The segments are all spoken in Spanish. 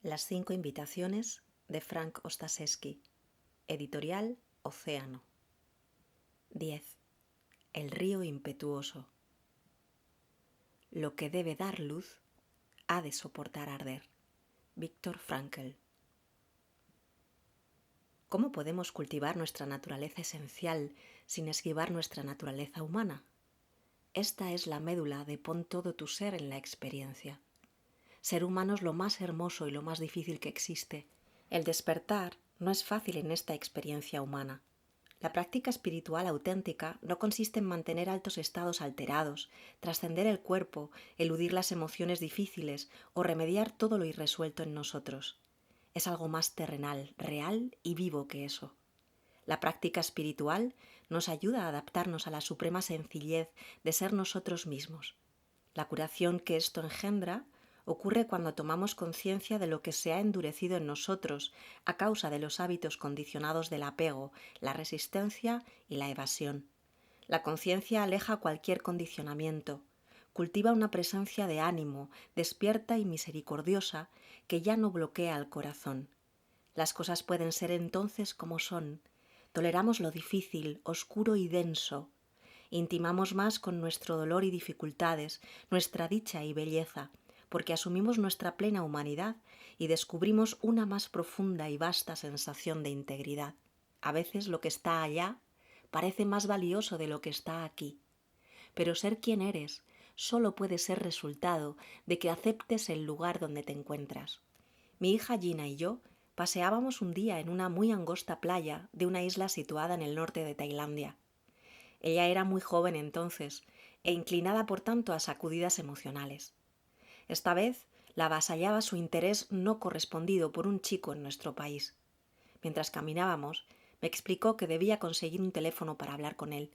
Las 5 invitaciones de Frank Ostaseski. Editorial Océano. 10. El río impetuoso. Lo que debe dar luz ha de soportar arder. Viktor Frankl. ¿Cómo podemos cultivar nuestra naturaleza esencial sin esquivar nuestra naturaleza humana? Esta es la médula de pon todo tu ser en la experiencia. Ser humano es lo más hermoso y lo más difícil que existe. El despertar no es fácil en esta experiencia humana. La práctica espiritual auténtica no consiste en mantener altos estados alterados, trascender el cuerpo, eludir las emociones difíciles o remediar todo lo irresuelto en nosotros. Es algo más terrenal, real y vivo que eso. La práctica espiritual nos ayuda a adaptarnos a la suprema sencillez de ser nosotros mismos. La curación que esto engendra ocurre cuando tomamos conciencia de lo que se ha endurecido en nosotros a causa de los hábitos condicionados del apego, la resistencia y la evasión. La conciencia aleja cualquier condicionamiento, cultiva una presencia de ánimo, despierta y misericordiosa, que ya no bloquea el corazón. Las cosas pueden ser entonces como son. Toleramos lo difícil, oscuro y denso. Intimamos más con nuestro dolor y dificultades, nuestra dicha y belleza, porque asumimos nuestra plena humanidad y descubrimos una más profunda y vasta sensación de integridad. A veces lo que está allá parece más valioso de lo que está aquí. Pero ser quien eres solo puede ser resultado de que aceptes el lugar donde te encuentras. Mi hija Gina y yo paseábamos un día en una muy angosta playa de una isla situada en el norte de Tailandia. Ella era muy joven entonces e inclinada por tanto a sacudidas emocionales. Esta vez la avasallaba su interés no correspondido por un chico en nuestro país. Mientras caminábamos, me explicó que debía conseguir un teléfono para hablar con él.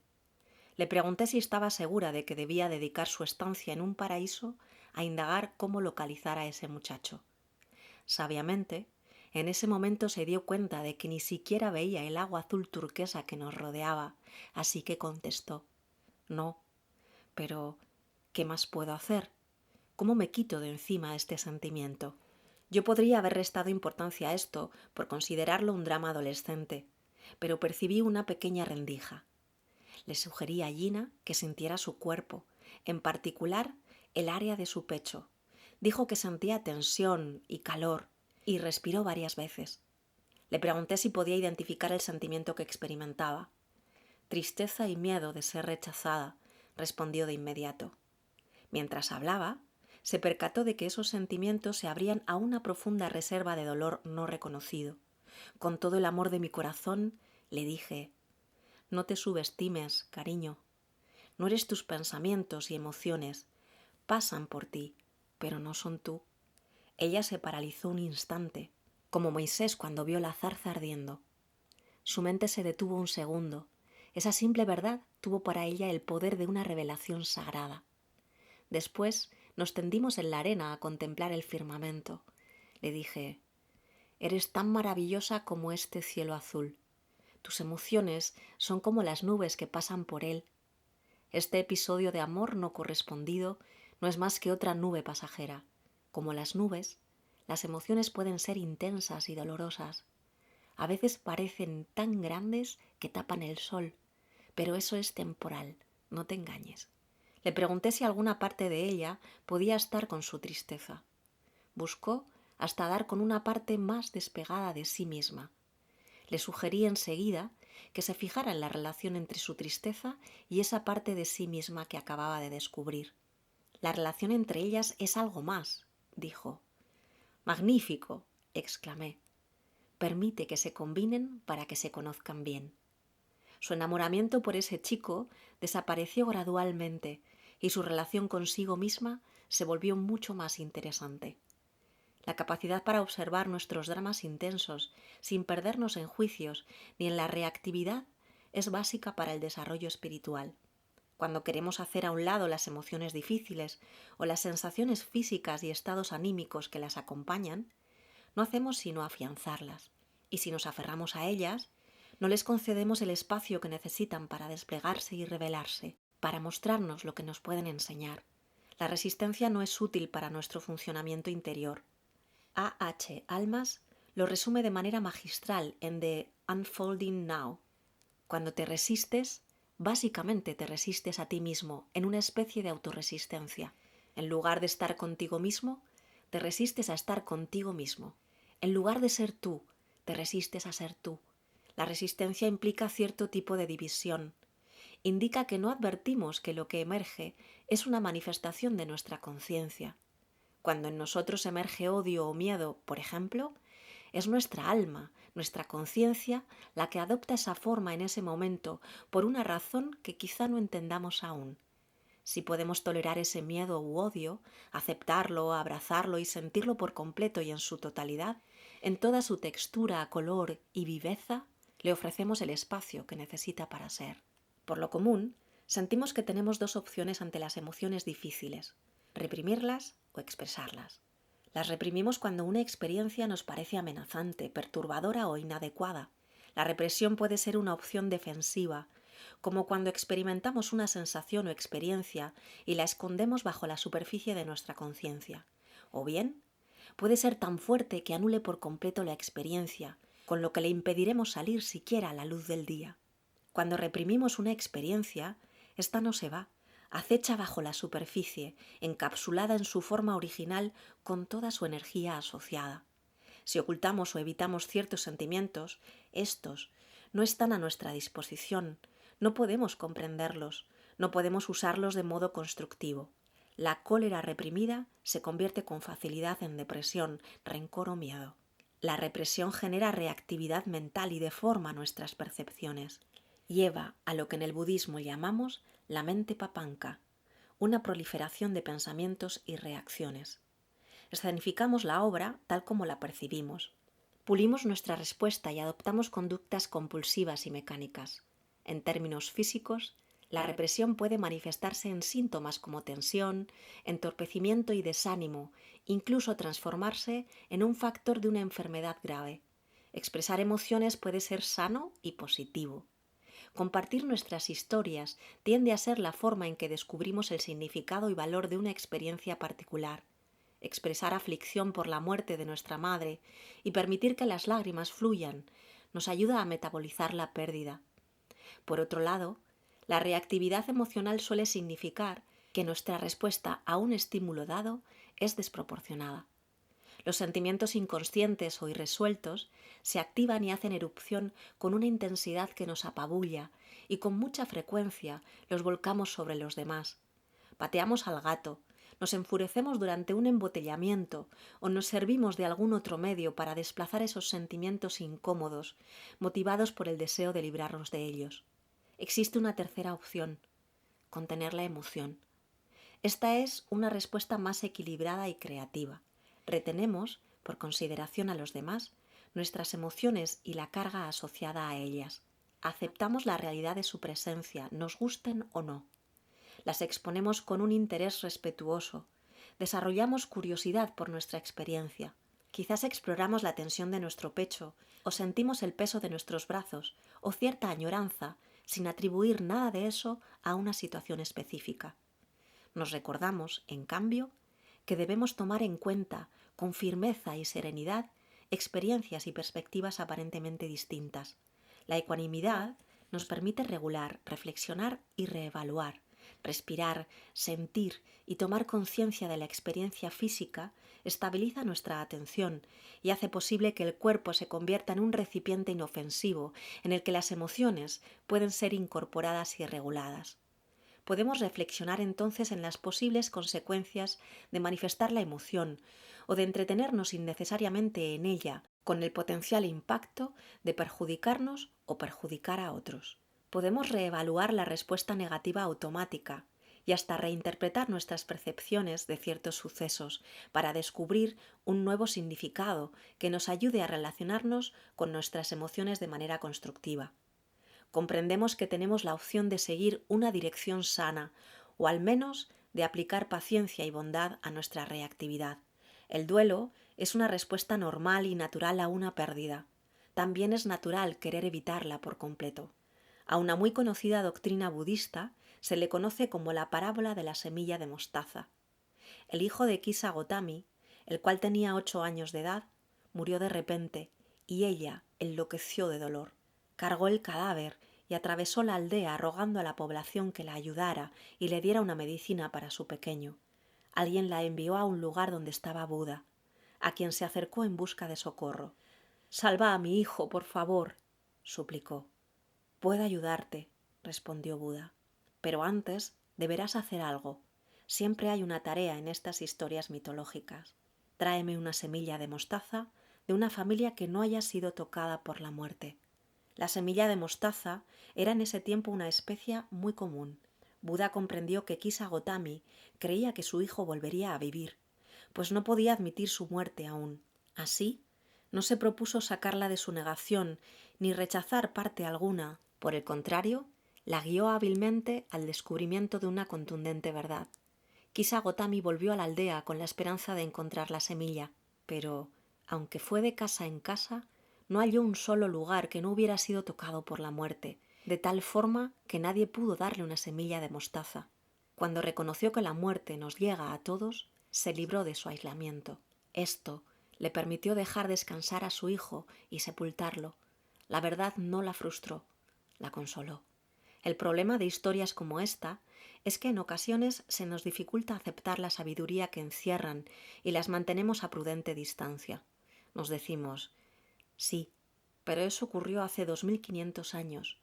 Le pregunté si estaba segura de que debía dedicar su estancia en un paraíso a indagar cómo localizar a ese muchacho. Sabiamente, en ese momento se dio cuenta de que ni siquiera veía el agua azul turquesa que nos rodeaba, así que contestó: «No, pero ¿qué más puedo hacer? ¿Cómo me quito de encima este sentimiento?» Yo podría haber restado importancia a esto por considerarlo un drama adolescente, pero percibí una pequeña rendija. Le sugerí a Gina que sintiera su cuerpo, en particular el área de su pecho. Dijo que sentía tensión y calor y respiró varias veces. Le pregunté si podía identificar el sentimiento que experimentaba. «Tristeza y miedo de ser rechazada», respondió de inmediato. Mientras hablaba, se percató de que esos sentimientos se abrían a una profunda reserva de dolor no reconocido. Con todo el amor de mi corazón, le dije: «No te subestimes, cariño. No eres tus pensamientos y emociones. Pasan por ti, pero no son tú». Ella se paralizó un instante, como Moisés cuando vio la zarza ardiendo. Su mente se detuvo un segundo. Esa simple verdad tuvo para ella el poder de una revelación sagrada. Después nos tendimos en la arena a contemplar el firmamento. Le dije: «Eres tan maravillosa como este cielo azul. Tus emociones son como las nubes que pasan por él. Este episodio de amor no correspondido no es más que otra nube pasajera. Como las nubes, las emociones pueden ser intensas y dolorosas. A veces parecen tan grandes que tapan el sol, pero eso es temporal, no te engañes». Le pregunté si alguna parte de ella podía estar con su tristeza. Buscó hasta dar con una parte más despegada de sí misma. Le sugerí enseguida que se fijara en la relación entre su tristeza y esa parte de sí misma que acababa de descubrir. «La relación entre ellas es algo más», dijo. «Magnífico», exclamé. «Permite que se combinen para que se conozcan bien». Su enamoramiento por ese chico desapareció gradualmente y su relación consigo misma se volvió mucho más interesante. La capacidad para observar nuestros dramas intensos sin perdernos en juicios ni en la reactividad es básica para el desarrollo espiritual. Cuando queremos hacer a un lado las emociones difíciles o las sensaciones físicas y estados anímicos que las acompañan, no hacemos sino afianzarlas, y si nos aferramos a ellas, no les concedemos el espacio que necesitan para desplegarse y revelarse, para mostrarnos lo que nos pueden enseñar. La resistencia no es útil para nuestro funcionamiento interior. A. H. Almas lo resume de manera magistral en The Unfolding Now. Cuando te resistes, básicamente te resistes a ti mismo en una especie de autorresistencia. En lugar de estar contigo mismo, te resistes a estar contigo mismo. En lugar de ser tú, te resistes a ser tú. La resistencia implica cierto tipo de división. Indica que no advertimos que lo que emerge es una manifestación de nuestra conciencia. Cuando en nosotros emerge odio o miedo, por ejemplo, es nuestra alma, nuestra conciencia, la que adopta esa forma en ese momento por una razón que quizá no entendamos aún. Si podemos tolerar ese miedo u odio, aceptarlo, abrazarlo y sentirlo por completo y en su totalidad, en toda su textura, color y viveza, le ofrecemos el espacio que necesita para ser. Por lo común, sentimos que tenemos dos opciones ante las emociones difíciles: reprimirlas o expresarlas. Las reprimimos cuando una experiencia nos parece amenazante, perturbadora o inadecuada. La represión puede ser una opción defensiva, como cuando experimentamos una sensación o experiencia y la escondemos bajo la superficie de nuestra conciencia. O bien, puede ser tan fuerte que anule por completo la experiencia, con lo que le impediremos salir siquiera a la luz del día. Cuando reprimimos una experiencia, esta no se va, acecha bajo la superficie, encapsulada en su forma original con toda su energía asociada. Si ocultamos o evitamos ciertos sentimientos, estos no están a nuestra disposición, no podemos comprenderlos, no podemos usarlos de modo constructivo. La cólera reprimida se convierte con facilidad en depresión, rencor o miedo. La represión genera reactividad mental y deforma nuestras percepciones. Lleva a lo que en el budismo llamamos la mente papanca, una proliferación de pensamientos y reacciones. Escenificamos la obra tal como la percibimos. Pulimos nuestra respuesta y adoptamos conductas compulsivas y mecánicas. En términos físicos, la represión puede manifestarse en síntomas como tensión, entorpecimiento y desánimo, incluso transformarse en un factor de una enfermedad grave. Expresar emociones puede ser sano y positivo. Compartir nuestras historias tiende a ser la forma en que descubrimos el significado y valor de una experiencia particular. Expresar aflicción por la muerte de nuestra madre y permitir que las lágrimas fluyan nos ayuda a metabolizar la pérdida. Por otro lado, la reactividad emocional suele significar que nuestra respuesta a un estímulo dado es desproporcionada. Los sentimientos inconscientes o irresueltos se activan y hacen erupción con una intensidad que nos apabulla y con mucha frecuencia los volcamos sobre los demás. Pateamos al gato, nos enfurecemos durante un embotellamiento o nos servimos de algún otro medio para desplazar esos sentimientos incómodos, motivados por el deseo de librarnos de ellos. Existe una tercera opción: contener la emoción. Esta es una respuesta más equilibrada y creativa. Retenemos, por consideración a los demás, nuestras emociones y la carga asociada a ellas. Aceptamos la realidad de su presencia, nos gusten o no. Las exponemos con un interés respetuoso. Desarrollamos curiosidad por nuestra experiencia. Quizás exploramos la tensión de nuestro pecho, o sentimos el peso de nuestros brazos, o cierta añoranza, sin atribuir nada de eso a una situación específica. Nos recordamos, en cambio, que debemos tomar en cuenta, con firmeza y serenidad, experiencias y perspectivas aparentemente distintas. La ecuanimidad nos permite regular, reflexionar y reevaluar. Respirar, sentir y tomar conciencia de la experiencia física estabiliza nuestra atención y hace posible que el cuerpo se convierta en un recipiente inofensivo en el que las emociones pueden ser incorporadas y reguladas. Podemos reflexionar entonces en las posibles consecuencias de manifestar la emoción o de entretenernos innecesariamente en ella, con el potencial impacto de perjudicarnos o perjudicar a otros. Podemos reevaluar la respuesta negativa automática y hasta reinterpretar nuestras percepciones de ciertos sucesos para descubrir un nuevo significado que nos ayude a relacionarnos con nuestras emociones de manera constructiva. Comprendemos que tenemos la opción de seguir una dirección sana o al menos de aplicar paciencia y bondad a nuestra reactividad. El duelo es una respuesta normal y natural a una pérdida. También es natural querer evitarla por completo. A una muy conocida doctrina budista se le conoce como la parábola de la semilla de mostaza. El hijo de Kisa Gotami, el cual tenía 8 años de edad, murió de repente y ella enloqueció de dolor. Cargó el cadáver y atravesó la aldea rogando a la población que la ayudara y le diera una medicina para su pequeño. Alguien la envió a un lugar donde estaba Buda, a quien se acercó en busca de socorro. «Salva a mi hijo, por favor», suplicó. «Puedo ayudarte», respondió Buda, «pero antes deberás hacer algo. Siempre hay una tarea en estas historias mitológicas. Tráeme una semilla de mostaza de una familia que no haya sido tocada por la muerte». La semilla de mostaza era en ese tiempo una especie muy común. Buda comprendió que Kisa Gotami creía que su hijo volvería a vivir, pues no podía admitir su muerte aún. Así, no se propuso sacarla de su negación ni rechazar parte alguna. Por el contrario, la guió hábilmente al descubrimiento de una contundente verdad. Kisa Gotami volvió a la aldea con la esperanza de encontrar la semilla, pero, aunque fue de casa en casa, no halló un solo lugar que no hubiera sido tocado por la muerte, de tal forma que nadie pudo darle una semilla de mostaza. Cuando reconoció que la muerte nos llega a todos, se libró de su aislamiento. Esto le permitió dejar descansar a su hijo y sepultarlo. La verdad no la frustró, la consoló. El problema de historias como esta es que en ocasiones se nos dificulta aceptar la sabiduría que encierran y las mantenemos a prudente distancia. Nos decimos, sí, pero eso ocurrió hace 2500 años,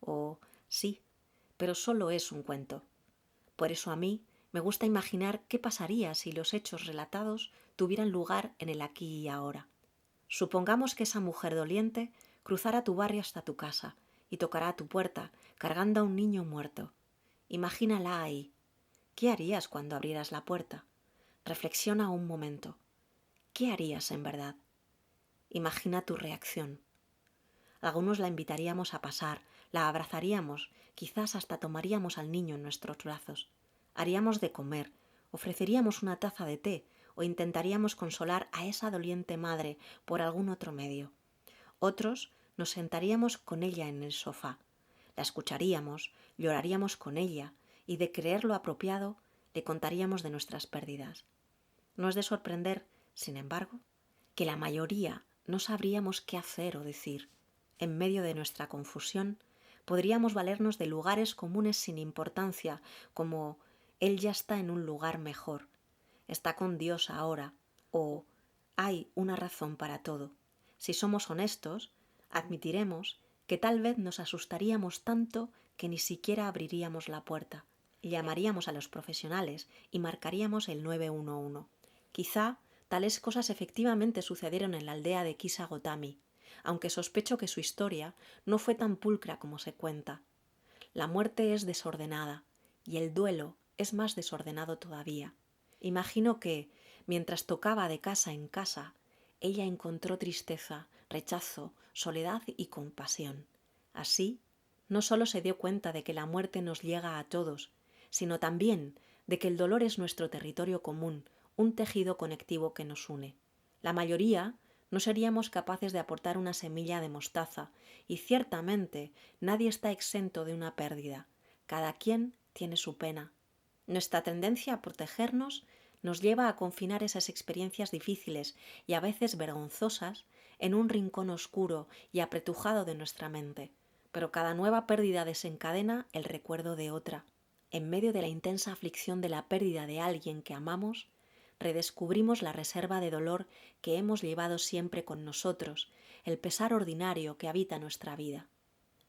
o sí, pero solo es un cuento. Por eso a mí me gusta imaginar qué pasaría si los hechos relatados tuvieran lugar en el aquí y ahora. Supongamos que esa mujer doliente cruzara tu barrio hasta tu casa y tocará a tu puerta cargando a un niño muerto. Imagínala ahí. ¿Qué harías cuando abrieras la puerta? Reflexiona un momento. ¿Qué harías en verdad? Imagina tu reacción. Algunos la invitaríamos a pasar, la abrazaríamos, quizás hasta tomaríamos al niño en nuestros brazos. Haríamos de comer, ofreceríamos una taza de té o intentaríamos consolar a esa doliente madre por algún otro medio. Otros nos sentaríamos con ella en el sofá. La escucharíamos, lloraríamos con ella y, de creer lo apropiado, le contaríamos de nuestras pérdidas. No es de sorprender, sin embargo, que la mayoría no sabríamos qué hacer o decir. En medio de nuestra confusión, podríamos valernos de lugares comunes sin importancia, como «él ya está en un lugar mejor», «está con Dios ahora» o «hay una razón para todo». Si somos honestos, admitiremos que tal vez nos asustaríamos tanto que ni siquiera abriríamos la puerta. Llamaríamos a los profesionales y marcaríamos el 911. Quizá tales cosas efectivamente sucedieron en la aldea de Kisa Gotami, aunque sospecho que su historia no fue tan pulcra como se cuenta. La muerte es desordenada y el duelo es más desordenado todavía. Imagino que, mientras tocaba de casa en casa, ella encontró tristeza, rechazo, soledad y compasión. Así, no solo se dio cuenta de que la muerte nos llega a todos, sino también de que el dolor es nuestro territorio común, un tejido conectivo que nos une. La mayoría no seríamos capaces de aportar una semilla de mostaza, y ciertamente nadie está exento de una pérdida. Cada quien tiene su pena. Nuestra tendencia a protegernos nos lleva a confinar esas experiencias difíciles y a veces vergonzosas en un rincón oscuro y apretujado de nuestra mente. Pero cada nueva pérdida desencadena el recuerdo de otra. En medio de la intensa aflicción de la pérdida de alguien que amamos, redescubrimos la reserva de dolor que hemos llevado siempre con nosotros, el pesar ordinario que habita nuestra vida.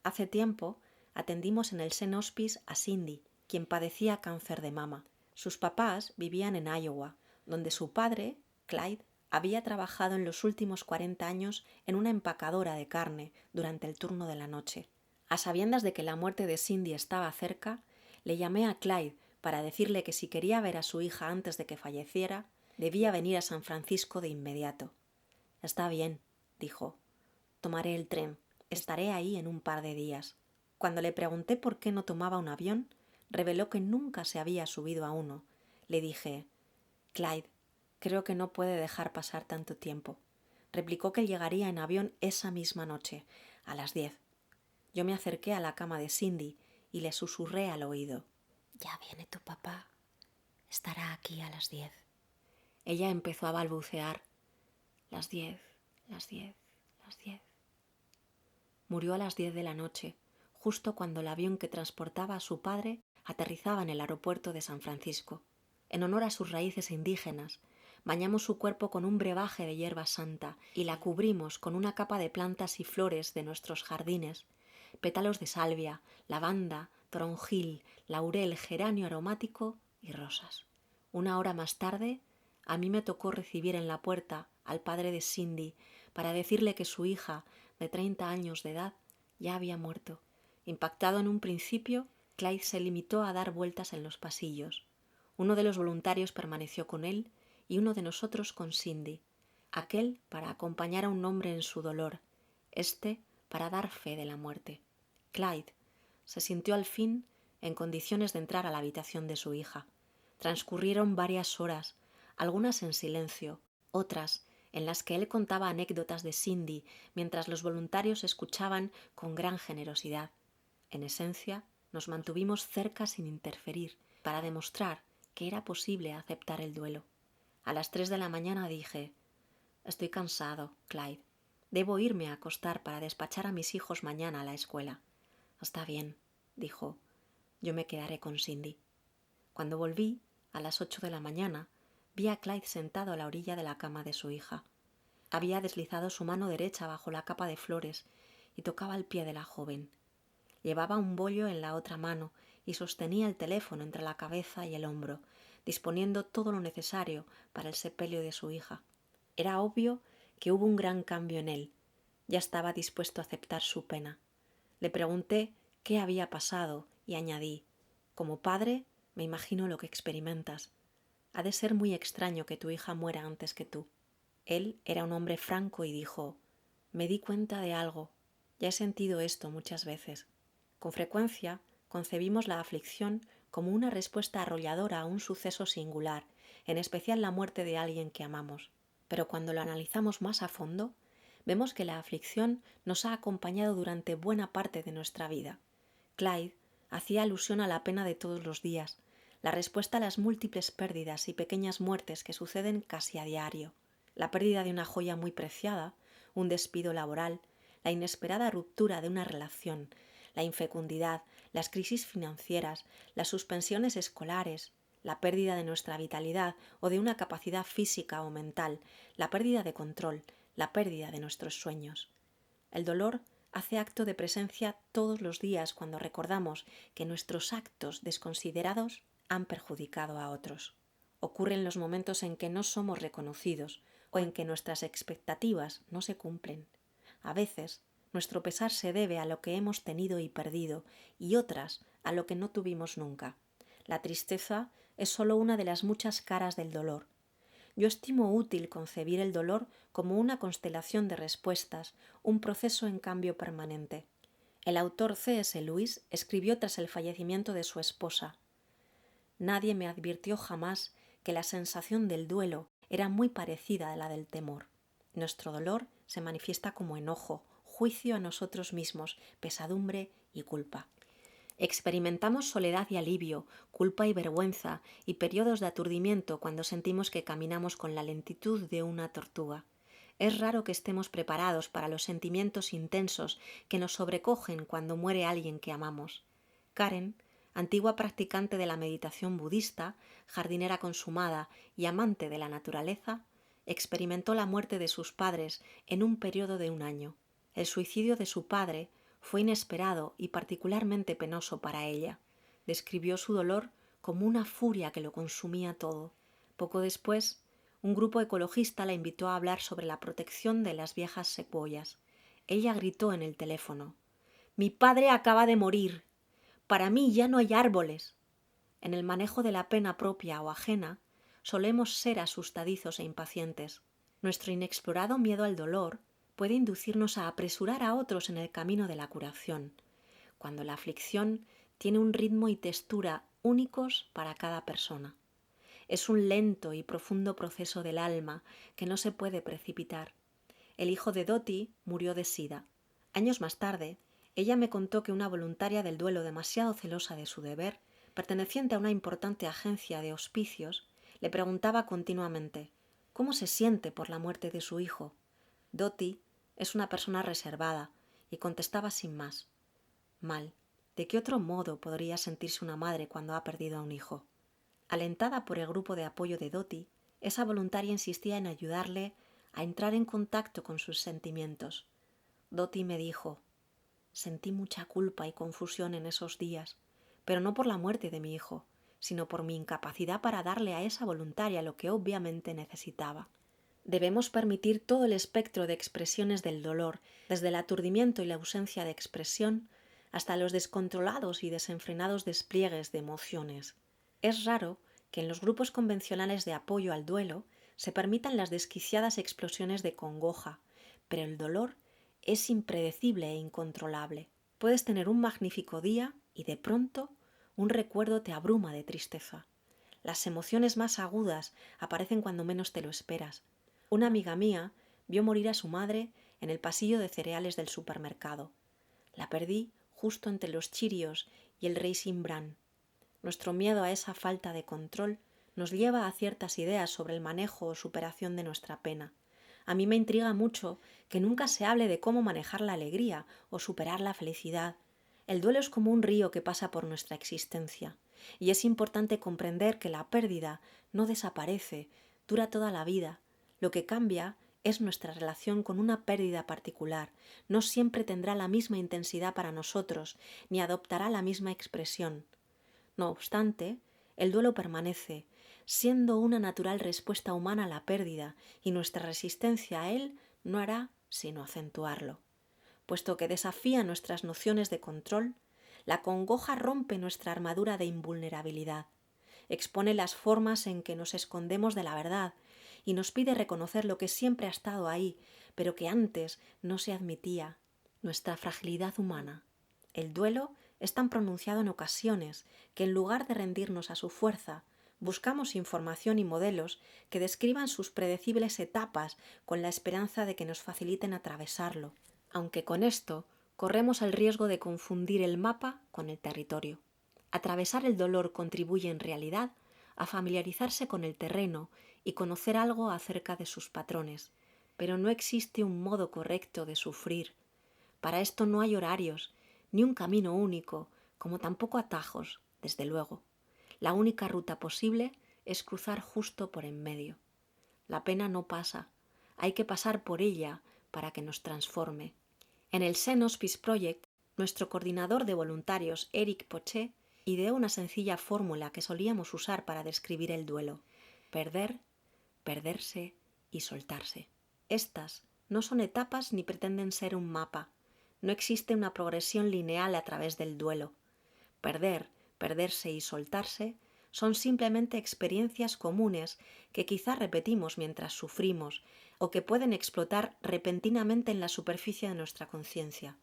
Hace tiempo atendimos en el St. Hospice a Cindy, quien padecía cáncer de mama. Sus papás vivían en Iowa, donde su padre, Clyde, había trabajado en los últimos 40 años en una empacadora de carne durante el turno de la noche. A sabiendas de que la muerte de Cindy estaba cerca, le llamé a Clyde para decirle que si quería ver a su hija antes de que falleciera, debía venir a San Francisco de inmediato. «Está bien», dijo. «Tomaré el tren. Estaré ahí en un par de días». Cuando le pregunté por qué no tomaba un avión, reveló que nunca se había subido a uno. Le dije: «Clyde, creo que no puede dejar pasar tanto tiempo». Replicó que llegaría en avión esa misma noche, a las 10. Yo me acerqué a la cama de Cindy y le susurré al oído: «Ya viene tu papá. Estará aquí a las 10». Ella empezó a balbucear: las 10, las 10, las 10. Murió a las 10 de la noche, justo cuando el avión que transportaba a su padre aterrizaba en el aeropuerto de San Francisco. En honor a sus raíces indígenas, bañamos su cuerpo con un brebaje de hierba santa y la cubrimos con una capa de plantas y flores de nuestros jardines, pétalos de salvia, lavanda, toronjil, laurel, geranio aromático y rosas. Una hora más tarde, a mí me tocó recibir en la puerta al padre de Cindy para decirle que su hija, de 30 años de edad, ya había muerto. Impactado en un principio, Clyde se limitó a dar vueltas en los pasillos. Uno de los voluntarios permaneció con él y uno de nosotros con Cindy, aquel para acompañar a un hombre en su dolor, este para dar fe de la muerte. Clyde se sintió al fin en condiciones de entrar a la habitación de su hija. Transcurrieron varias horas, algunas en silencio, otras en las que él contaba anécdotas de Cindy mientras los voluntarios escuchaban con gran generosidad. En esencia, nos mantuvimos cerca sin interferir, para demostrar que era posible aceptar el duelo. A las 3 de la mañana dije: estoy cansado, Clyde. Debo irme a acostar para despachar a mis hijos mañana a la escuela. Está bien, dijo. Yo me quedaré con Cindy. Cuando volví, a las 8 de la mañana, vi a Clyde sentado a la orilla de la cama de su hija. Había deslizado su mano derecha bajo la capa de flores y tocaba el pie de la joven. Llevaba un bollo en la otra mano y sostenía el teléfono entre la cabeza y el hombro, disponiendo todo lo necesario para el sepelio de su hija. Era obvio que hubo un gran cambio en él. Ya estaba dispuesto a aceptar su pena. Le pregunté qué había pasado y añadí: como padre, me imagino lo que experimentas. Ha de ser muy extraño que tu hija muera antes que tú. Él era un hombre franco y dijo: me di cuenta de algo. Ya he sentido esto muchas veces. Con frecuencia concebimos la aflicción como una respuesta arrolladora a un suceso singular, en especial la muerte de alguien que amamos. Pero cuando lo analizamos más a fondo, vemos que la aflicción nos ha acompañado durante buena parte de nuestra vida. Clyde hacía alusión a la pena de todos los días, la respuesta a las múltiples pérdidas y pequeñas muertes que suceden casi a diario. La pérdida de una joya muy preciada, un despido laboral, la inesperada ruptura de una relación, la infecundidad, las crisis financieras, las suspensiones escolares, la pérdida de nuestra vitalidad o de una capacidad física o mental, la pérdida de control, la pérdida de nuestros sueños. El dolor hace acto de presencia todos los días cuando recordamos que nuestros actos desconsiderados han perjudicado a otros. Ocurre en los momentos en que no somos reconocidos o en que nuestras expectativas no se cumplen. A veces, nuestro pesar se debe a lo que hemos tenido y perdido, y otras a lo que no tuvimos nunca. La tristeza es solo una de las muchas caras del dolor. Yo estimo útil concebir el dolor como una constelación de respuestas, un proceso en cambio permanente. El autor C.S. Lewis escribió tras el fallecimiento de su esposa: nadie me advirtió jamás que la sensación del duelo era muy parecida a la del temor. Nuestro dolor se manifiesta como enojo, juicio a nosotros mismos, pesadumbre y culpa. Experimentamos soledad y alivio, culpa y vergüenza, y periodos de aturdimiento cuando sentimos que caminamos con la lentitud de una tortuga. Es raro que estemos preparados para los sentimientos intensos que nos sobrecogen cuando muere alguien que amamos. Karen, antigua practicante de la meditación budista, jardinera consumada y amante de la naturaleza, experimentó la muerte de sus padres en un periodo de 1 año. El suicidio de su padre fue inesperado y particularmente penoso para ella. Describió su dolor como una furia que lo consumía todo. Poco después, un grupo ecologista la invitó a hablar sobre la protección de las viejas secuoyas. Ella gritó en el teléfono: «Mi padre acaba de morir. Para mí ya no hay árboles». En el manejo de la pena propia o ajena, solemos ser asustadizos e impacientes. Nuestro inexplorado miedo al dolor puede inducirnos a apresurar a otros en el camino de la curación, cuando la aflicción tiene un ritmo y textura únicos para cada persona. Es un lento y profundo proceso del alma que no se puede precipitar. El hijo de Dottie murió de sida. Años más tarde, ella me contó que una voluntaria del duelo demasiado celosa de su deber, perteneciente a una importante agencia de hospicios, le preguntaba continuamente: cómo se siente por la muerte de su hijo. Dottie es una persona reservada y contestaba sin más. Mal. ¿De qué otro modo podría sentirse una madre cuando ha perdido a un hijo? Alentada por el grupo de apoyo de Dottie, esa voluntaria insistía en ayudarle a entrar en contacto con sus sentimientos. Dottie me dijo: sentí mucha culpa y confusión en esos días, pero no por la muerte de mi hijo, sino por mi incapacidad para darle a esa voluntaria lo que obviamente necesitaba. Debemos permitir todo el espectro de expresiones del dolor, desde el aturdimiento y la ausencia de expresión hasta los descontrolados y desenfrenados despliegues de emociones. Es raro que en los grupos convencionales de apoyo al duelo se permitan las desquiciadas explosiones de congoja, pero el dolor es impredecible e incontrolable. Puedes tener un magnífico día y de pronto un recuerdo te abruma de tristeza. Las emociones más agudas aparecen cuando menos te lo esperas. Una amiga mía vio morir a su madre en el pasillo de cereales del supermercado. La perdí justo entre los Cheerios y el Raisin Bran. Nuestro miedo a esa falta de control nos lleva a ciertas ideas sobre el manejo o superación de nuestra pena. A mí me intriga mucho que nunca se hable de cómo manejar la alegría o superar la felicidad. El duelo es como un río que pasa por nuestra existencia, y es importante comprender que la pérdida no desaparece, dura toda la vida. Lo que cambia es nuestra relación con una pérdida particular. No siempre tendrá la misma intensidad para nosotros, ni adoptará la misma expresión. No obstante, el duelo permanece, siendo una natural respuesta humana a la pérdida, y nuestra resistencia a él no hará sino acentuarlo. Puesto que desafía nuestras nociones de control, la congoja rompe nuestra armadura de invulnerabilidad, expone las formas en que nos escondemos de la verdad y nos pide reconocer lo que siempre ha estado ahí, pero que antes no se admitía, nuestra fragilidad humana. El duelo es tan pronunciado en ocasiones que en lugar de rendirnos a su fuerza, buscamos información y modelos que describan sus predecibles etapas con la esperanza de que nos faciliten atravesarlo, aunque con esto corremos el riesgo de confundir el mapa con el territorio. Atravesar el dolor contribuye en realidad a familiarizarse con el terreno y conocer algo acerca de sus patrones, pero no existe un modo correcto de sufrir. Para esto no hay horarios, ni un camino único, como tampoco atajos, desde luego. La única ruta posible es cruzar justo por en medio. La pena no pasa, hay que pasar por ella para que nos transforme. En el Zen Hospice Project, nuestro coordinador de voluntarios, Eric Pochet, ideó una sencilla fórmula que solíamos usar para describir el duelo: perder, perderse y soltarse. Estas no son etapas ni pretenden ser un mapa. No existe una progresión lineal a través del duelo. Perder, perderse y soltarse son simplemente experiencias comunes que quizá repetimos mientras sufrimos o que pueden explotar repentinamente en la superficie de nuestra conciencia.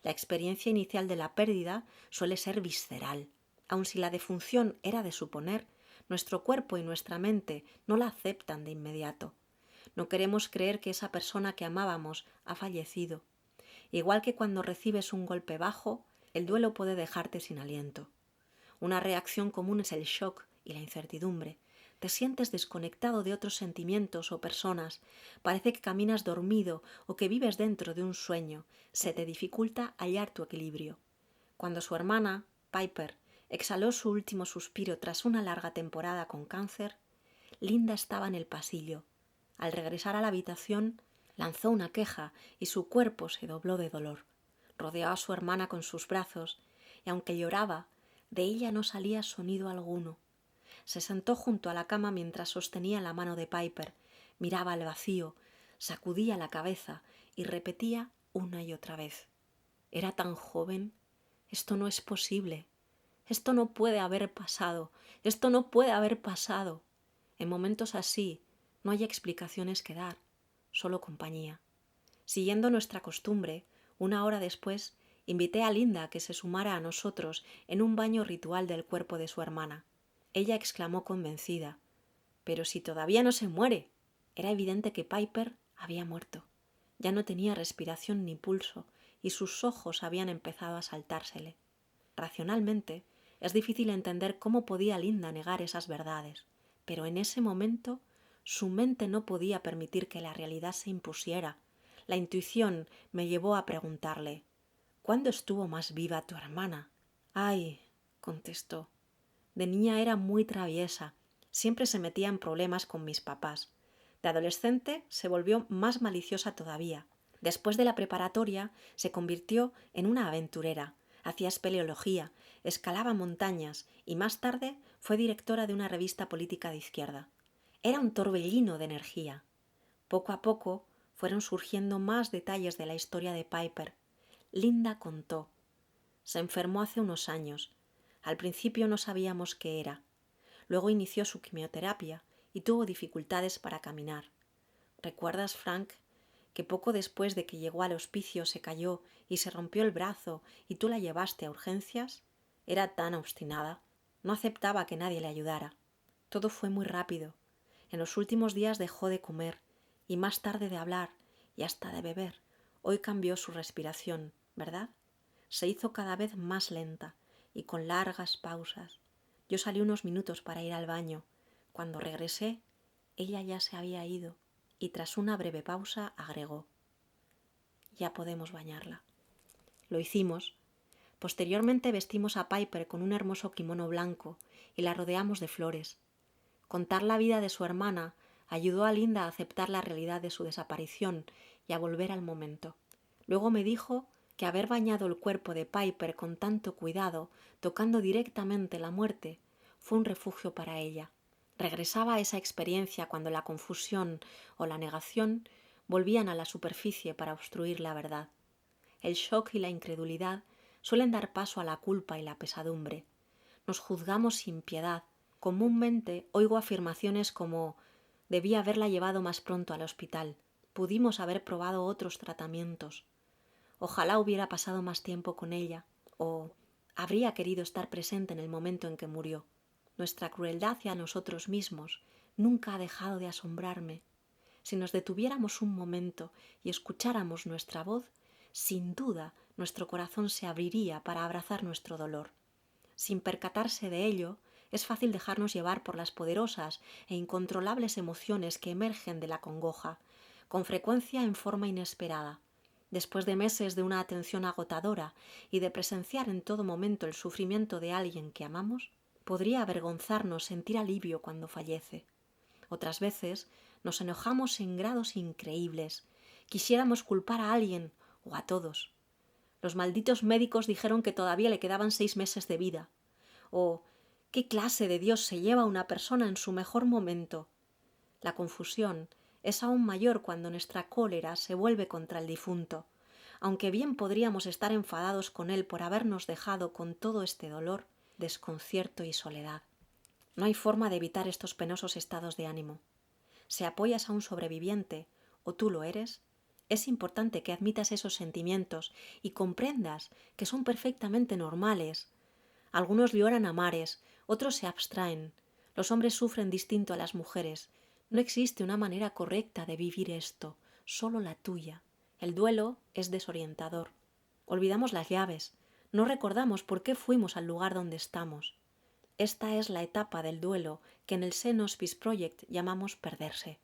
La experiencia inicial de la pérdida suele ser visceral. Aun si la defunción era de suponer, nuestro cuerpo y nuestra mente no la aceptan de inmediato. No queremos creer que esa persona que amábamos ha fallecido. Igual que cuando recibes un golpe bajo, el duelo puede dejarte sin aliento. Una reacción común es el shock y la incertidumbre. Te sientes desconectado de otros sentimientos o personas. Parece que caminas dormido o que vives dentro de un sueño. Se te dificulta hallar tu equilibrio. Cuando su hermana, Piper, exhaló su último suspiro tras una larga temporada con cáncer, Linda estaba en el pasillo. Al regresar a la habitación, lanzó una queja y su cuerpo se dobló de dolor. Rodeó a su hermana con sus brazos y, aunque lloraba, de ella no salía sonido alguno. Se sentó junto a la cama mientras sostenía la mano de Piper, miraba al vacío, sacudía la cabeza y repetía una y otra vez: era tan joven, esto no es posible, esto no puede haber pasado, esto no puede haber pasado. En momentos así no hay explicaciones que dar, solo compañía. Siguiendo nuestra costumbre, una hora después, invité a Linda a que se sumara a nosotros en un baño ritual del cuerpo de su hermana. Ella exclamó convencida: «¡Pero si todavía no se muere!». Era evidente que Piper había muerto. Ya no tenía respiración ni pulso y sus ojos habían empezado a saltársele. Racionalmente, es difícil entender cómo podía Linda negar esas verdades, pero en ese momento Su mente no podía permitir que la realidad se impusiera. La intuición me llevó a preguntarle: ¿cuándo estuvo más viva tu hermana? Ay, contestó. De niña era muy traviesa. Siempre se metía en problemas con mis papás. De adolescente se volvió más maliciosa todavía. Después de la preparatoria se convirtió en una aventurera. Hacía espeleología, escalaba montañas y más tarde fue directora de una revista política de izquierda. Era un torbellino de energía. Poco a poco fueron surgiendo más detalles de la historia de Piper. Linda contó: se enfermó hace unos años. Al principio no sabíamos qué era. Luego inició su quimioterapia y tuvo dificultades para caminar. ¿Recuerdas, Frank, que poco después de que llegó al hospicio se cayó y se rompió el brazo y tú la llevaste a urgencias? Era tan obstinada. No aceptaba que nadie le ayudara. Todo fue muy rápido. En los últimos días dejó de comer y más tarde de hablar y hasta de beber. Hoy cambió su respiración, ¿verdad? Se hizo cada vez más lenta y con largas pausas. Yo salí unos minutos para ir al baño. Cuando regresé, ella ya se había ido y tras una breve pausa agregó: ya podemos bañarla. Lo hicimos. Posteriormente vestimos a Piper con un hermoso kimono blanco y la rodeamos de flores. Contar la vida de su hermana ayudó a Linda a aceptar la realidad de su desaparición y a volver al momento. Luego me dijo que haber bañado el cuerpo de Piper con tanto cuidado, tocando directamente la muerte, fue un refugio para ella. Regresaba a esa experiencia cuando la confusión o la negación volvían a la superficie para obstruir la verdad. El shock y la incredulidad suelen dar paso a la culpa y la pesadumbre. Nos juzgamos sin piedad. Comúnmente oigo afirmaciones como: debí haberla llevado más pronto al hospital, pudimos haber probado otros tratamientos, ojalá hubiera pasado más tiempo con ella, o habría querido estar presente en el momento en que murió. Nuestra crueldad hacia nosotros mismos nunca ha dejado de asombrarme. Si nos detuviéramos un momento y escucháramos nuestra voz, sin duda nuestro corazón se abriría para abrazar nuestro dolor. Sin percatarse de ello, es fácil dejarnos llevar por las poderosas e incontrolables emociones que emergen de la congoja, con frecuencia en forma inesperada. Después de meses de una atención agotadora y de presenciar en todo momento el sufrimiento de alguien que amamos, podría avergonzarnos sentir alivio cuando fallece. Otras veces nos enojamos en grados increíbles. Quisiéramos culpar a alguien o a todos. Los malditos médicos dijeron que todavía le quedaban 6 meses de vida. O ¿qué clase de Dios se lleva a una persona en su mejor momento? La confusión es aún mayor cuando nuestra cólera se vuelve contra el difunto. Aunque bien podríamos estar enfadados con él por habernos dejado con todo este dolor, desconcierto y soledad. No hay forma de evitar estos penosos estados de ánimo. Si apoyas a un sobreviviente, o tú lo eres, es importante que admitas esos sentimientos y comprendas que son perfectamente normales. Algunos lloran a mares, otros se abstraen. Los hombres sufren distinto a las mujeres. No existe una manera correcta de vivir esto, solo la tuya. El duelo es desorientador. Olvidamos las llaves. No recordamos por qué fuimos al lugar donde estamos. Esta es la etapa del duelo que en el Zen Hospice Project llamamos perderse.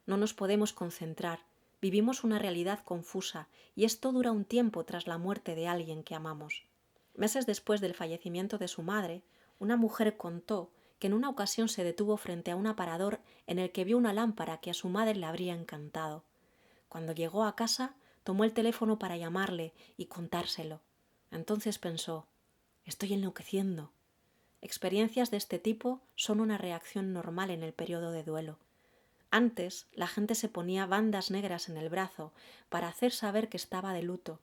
No nos podemos concentrar, vivimos una realidad confusa y esto dura un tiempo tras la muerte de alguien que amamos. Meses después del fallecimiento de su madre, una mujer contó que en una ocasión se detuvo frente a un aparador en el que vio una lámpara que a su madre le habría encantado. Cuando llegó a casa, tomó el teléfono para llamarle y contárselo. Entonces pensó: estoy enloqueciendo. Experiencias de este tipo son una reacción normal en el periodo de duelo. Antes, la gente se ponía bandas negras en el brazo para hacer saber que estaba de luto,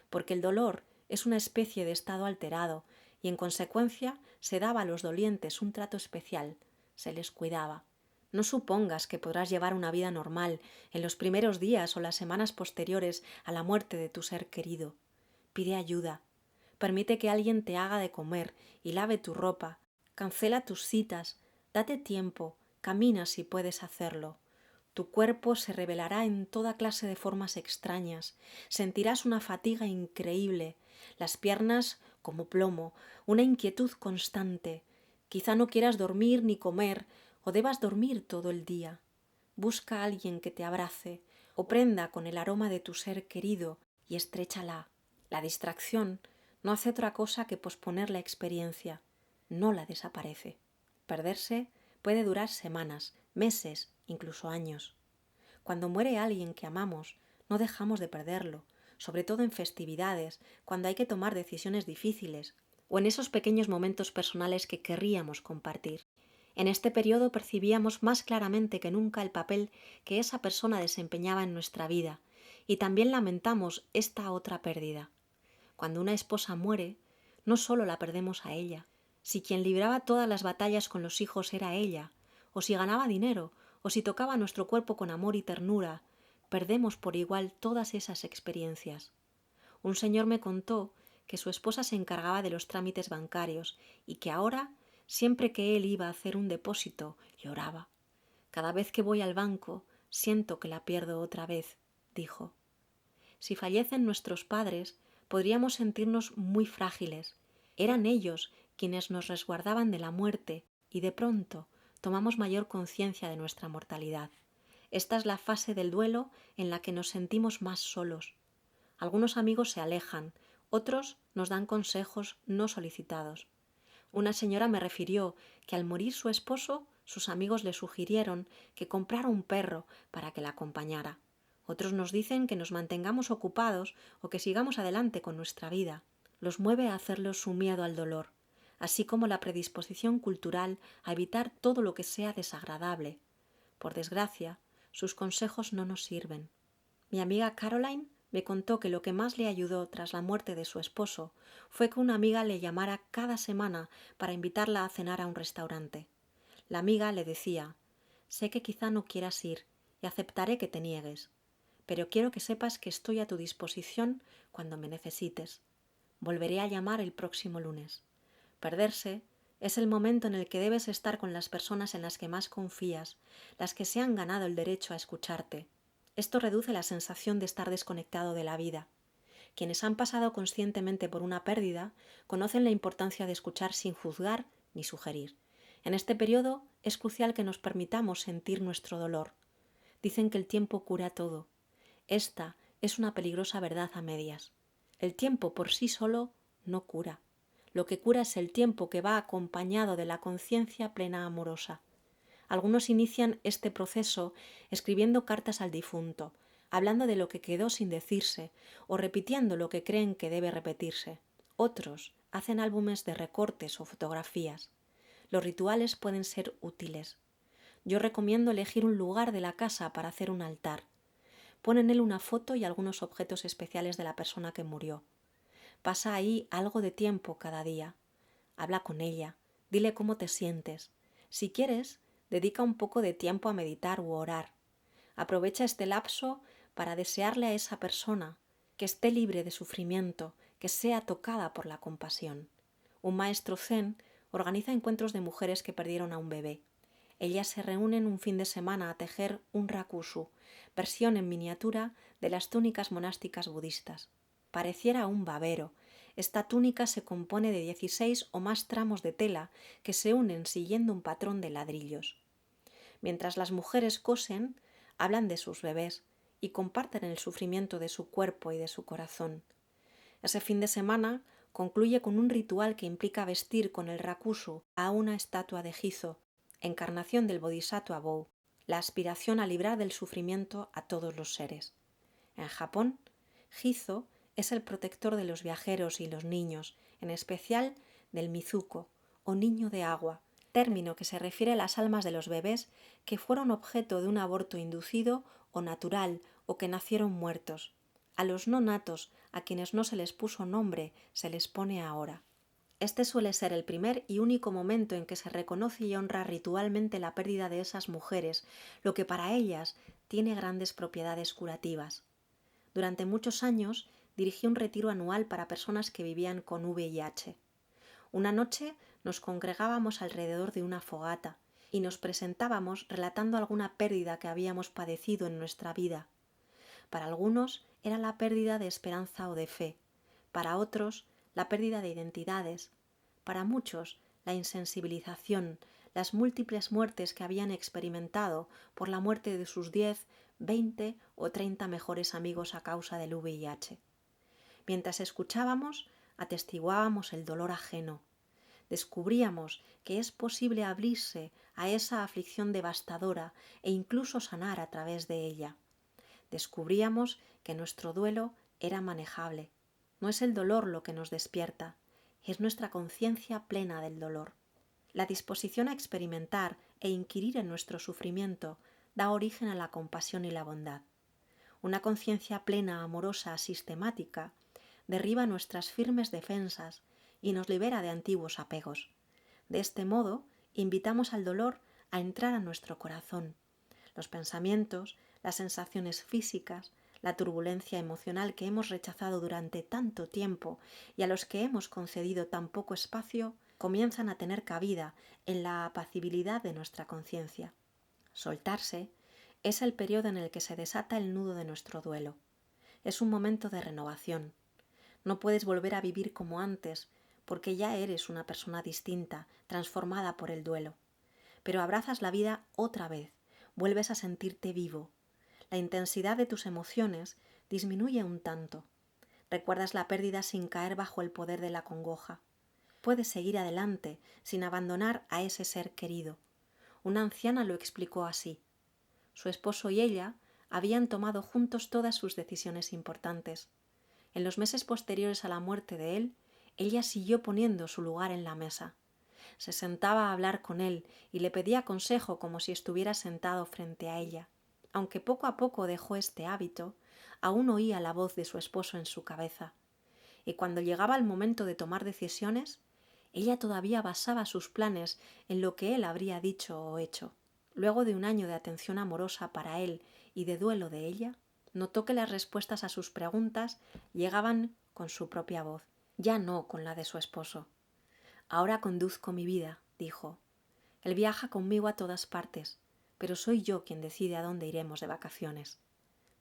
porque el dolor es una especie de estado alterado y en consecuencia se daba a los dolientes un trato especial, se les cuidaba. No supongas que podrás llevar una vida normal en los primeros días o las semanas posteriores a la muerte de tu ser querido. Pide ayuda. Permite que alguien te haga de comer y lave tu ropa. Cancela tus citas. Date tiempo. Camina si puedes hacerlo. Tu cuerpo se revelará en toda clase de formas extrañas. Sentirás una fatiga increíble, las piernas como plomo, una inquietud constante. Quizá no quieras dormir ni comer o debas dormir todo el día. Busca a alguien que te abrace o prenda con el aroma de tu ser querido y estréchala. La distracción no hace otra cosa que posponer la experiencia, no la desaparece. Perderse puede durar semanas, meses, incluso años. Cuando muere alguien que amamos, no dejamos de perderlo, sobre todo en festividades, cuando hay que tomar decisiones difíciles, o en esos pequeños momentos personales que querríamos compartir. En este periodo percibíamos más claramente que nunca el papel que esa persona desempeñaba en nuestra vida, y también lamentamos esta otra pérdida. Cuando una esposa muere, no solo la perdemos a ella. Si quien libraba todas las batallas con los hijos era ella, o si ganaba dinero, o si tocaba nuestro cuerpo con amor y ternura, perdemos por igual todas esas experiencias. Un señor me contó que su esposa se encargaba de los trámites bancarios y que ahora, siempre que él iba a hacer un depósito, lloraba. Cada vez que voy al banco, siento que la pierdo otra vez, dijo. Si fallecen nuestros padres, podríamos sentirnos muy frágiles. Eran ellos quienes nos resguardaban de la muerte y de pronto tomamos mayor conciencia de nuestra mortalidad. Esta es la fase del duelo en la que nos sentimos más solos. Algunos amigos se alejan, otros nos dan consejos no solicitados. Una señora me refirió que al morir su esposo, sus amigos le sugirieron que comprara un perro para que la acompañara. Otros nos dicen que nos mantengamos ocupados o que sigamos adelante con nuestra vida. Los mueve a hacerlos su miedo al dolor, así como la predisposición cultural a evitar todo lo que sea desagradable. Por desgracia, sus consejos no nos sirven. Mi amiga Caroline me contó que lo que más le ayudó tras la muerte de su esposo fue que una amiga le llamara cada semana para invitarla a cenar a un restaurante. La amiga le decía: «Sé que quizá no quieras ir y aceptaré que te niegues, pero quiero que sepas que estoy a tu disposición cuando me necesites. Volveré a llamar el próximo lunes». Perderse es el momento en el que debes estar con las personas en las que más confías, las que se han ganado el derecho a escucharte. Esto reduce la sensación de estar desconectado de la vida. Quienes han pasado conscientemente por una pérdida conocen la importancia de escuchar sin juzgar ni sugerir. En este periodo es crucial que nos permitamos sentir nuestro dolor. Dicen que el tiempo cura todo. Esta es una peligrosa verdad a medias. El tiempo por sí solo no cura. Lo que cura es el tiempo que va acompañado de la conciencia plena amorosa. Algunos inician este proceso escribiendo cartas al difunto, hablando de lo que quedó sin decirse o repitiendo lo que creen que debe repetirse. Otros hacen álbumes de recortes o fotografías. Los rituales pueden ser útiles. Yo recomiendo elegir un lugar de la casa para hacer un altar. Pon en él una foto y algunos objetos especiales de la persona que murió. Pasa ahí algo de tiempo cada día. Habla con ella, dile cómo te sientes. Si quieres, dedica un poco de tiempo a meditar u orar. Aprovecha este lapso para desearle a esa persona que esté libre de sufrimiento, que sea tocada por la compasión. Un maestro zen organiza encuentros de mujeres que perdieron a un bebé. Ellas se reúnen un fin de semana a tejer un rakusu, versión en miniatura de las túnicas monásticas budistas. Pareciera un babero. Esta túnica se compone de 16 o más tramos de tela que se unen siguiendo un patrón de ladrillos. Mientras las mujeres cosen, hablan de sus bebés y comparten el sufrimiento de su cuerpo y de su corazón. Ese fin de semana concluye con un ritual que implica vestir con el rakusu a una estatua de Jizo, encarnación del Bodhisattva Bō, la aspiración a librar del sufrimiento a todos los seres. En Japón, Jizo es el protector de los viajeros y los niños, en especial del Mizuko, o niño de agua, término que se refiere a las almas de los bebés que fueron objeto de un aborto inducido o natural o que nacieron muertos. A los no natos, a quienes no se les puso nombre, se les pone ahora. Este suele ser el primer y único momento en que se reconoce y honra ritualmente la pérdida de esas mujeres, lo que para ellas tiene grandes propiedades curativas. Durante muchos años dirigí un retiro anual para personas que vivían con VIH. Una noche nos congregábamos alrededor de una fogata y nos presentábamos relatando alguna pérdida que habíamos padecido en nuestra vida. Para algunos era la pérdida de esperanza o de fe, para otros la pérdida de identidades, para muchos la insensibilización, las múltiples muertes que habían experimentado por la muerte de sus 10, 20 o 30 mejores amigos a causa del VIH. Mientras escuchábamos, atestiguábamos el dolor ajeno. Descubríamos que es posible abrirse a esa aflicción devastadora e incluso sanar a través de ella. Descubríamos que nuestro duelo era manejable. No es el dolor lo que nos despierta, es nuestra conciencia plena del dolor. La disposición a experimentar e inquirir en nuestro sufrimiento da origen a la compasión y la bondad. Una conciencia plena, amorosa, sistemática, derriba nuestras firmes defensas y nos libera de antiguos apegos. De este modo, invitamos al dolor a entrar a nuestro corazón. Los pensamientos, las sensaciones físicas, la turbulencia emocional que hemos rechazado durante tanto tiempo y a los que hemos concedido tan poco espacio, comienzan a tener cabida en la apacibilidad de nuestra conciencia. Soltarse es el periodo en el que se desata el nudo de nuestro duelo. Es un momento de renovación. No puedes volver a vivir como antes, porque ya eres una persona distinta, transformada por el duelo. Pero abrazas la vida otra vez, vuelves a sentirte vivo. La intensidad de tus emociones disminuye un tanto. Recuerdas la pérdida sin caer bajo el poder de la congoja. Puedes seguir adelante sin abandonar a ese ser querido. Una anciana lo explicó así. Su esposo y ella habían tomado juntos todas sus decisiones importantes. En los meses posteriores a la muerte de él, ella siguió poniendo su lugar en la mesa. Se sentaba a hablar con él y le pedía consejo como si estuviera sentado frente a ella. Aunque poco a poco dejó este hábito, aún oía la voz de su esposo en su cabeza. Y cuando llegaba el momento de tomar decisiones, ella todavía basaba sus planes en lo que él habría dicho o hecho. Luego de un año de atención amorosa para él y de duelo de ella, notó que las respuestas a sus preguntas llegaban con su propia voz, ya no con la de su esposo. Ahora conduzco mi vida, dijo. Él viaja conmigo a todas partes, pero soy yo quien decide a dónde iremos de vacaciones.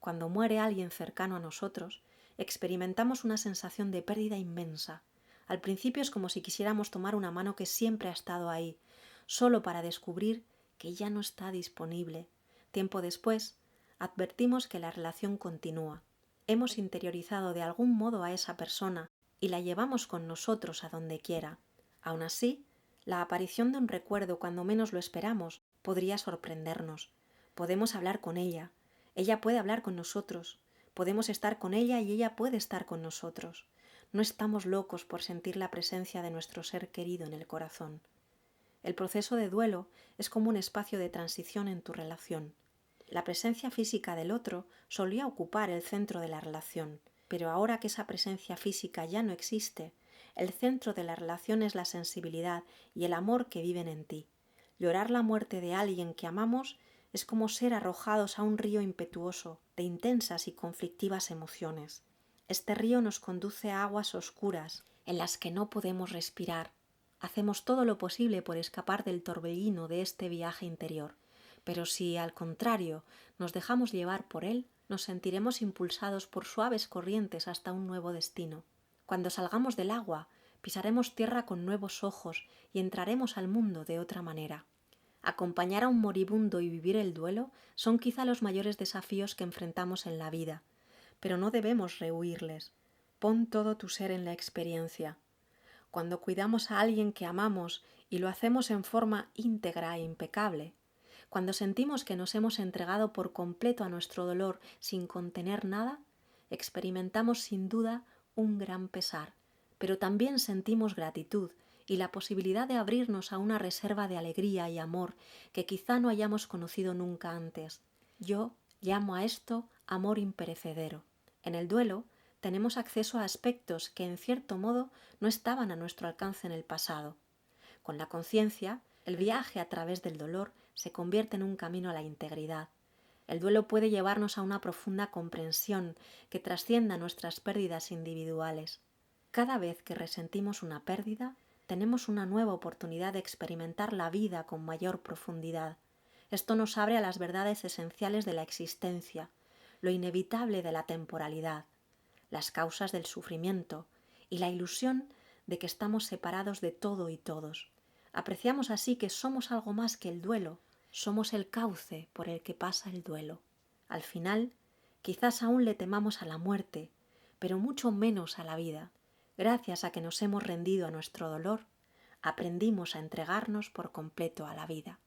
Cuando muere alguien cercano a nosotros, experimentamos una sensación de pérdida inmensa. Al principio es como si quisiéramos tomar una mano que siempre ha estado ahí, solo para descubrir que ya no está disponible. Tiempo después, advertimos que la relación continúa. Hemos interiorizado de algún modo a esa persona y la llevamos con nosotros a donde quiera. Aun así, la aparición de un recuerdo cuando menos lo esperamos podría sorprendernos. Podemos hablar con ella. Ella puede hablar con nosotros. Podemos estar con ella y ella puede estar con nosotros. No estamos locos por sentir la presencia de nuestro ser querido en el corazón. El proceso de duelo es como un espacio de transición en tu relación. La presencia física del otro solía ocupar el centro de la relación, pero ahora que esa presencia física ya no existe, el centro de la relación es la sensibilidad y el amor que viven en ti. Llorar la muerte de alguien que amamos es como ser arrojados a un río impetuoso de intensas y conflictivas emociones. Este río nos conduce a aguas oscuras en las que no podemos respirar. Hacemos todo lo posible por escapar del torbellino de este viaje interior, pero si, al contrario, nos dejamos llevar por él, nos sentiremos impulsados por suaves corrientes hasta un nuevo destino. Cuando salgamos del agua, pisaremos tierra con nuevos ojos y entraremos al mundo de otra manera. Acompañar a un moribundo y vivir el duelo son quizá los mayores desafíos que enfrentamos en la vida, pero no debemos rehuirles. Pon todo tu ser en la experiencia. Cuando cuidamos a alguien que amamos y lo hacemos en forma íntegra e impecable, cuando sentimos que nos hemos entregado por completo a nuestro dolor sin contener nada, experimentamos sin duda un gran pesar, pero también sentimos gratitud y la posibilidad de abrirnos a una reserva de alegría y amor que quizá no hayamos conocido nunca antes. Yo llamo a esto amor imperecedero. En el duelo tenemos acceso a aspectos que en cierto modo no estaban a nuestro alcance en el pasado. Con la conciencia, el viaje a través del dolor se convierte en un camino a la integridad. El duelo puede llevarnos a una profunda comprensión que trascienda nuestras pérdidas individuales. Cada vez que resentimos una pérdida, tenemos una nueva oportunidad de experimentar la vida con mayor profundidad. Esto nos abre a las verdades esenciales de la existencia, lo inevitable de la temporalidad, las causas del sufrimiento y la ilusión de que estamos separados de todo y todos. Apreciamos así que somos algo más que el duelo, somos el cauce por el que pasa el duelo. Al final, quizás aún le temamos a la muerte, pero mucho menos a la vida. Gracias a que nos hemos rendido a nuestro dolor, aprendimos a entregarnos por completo a la vida.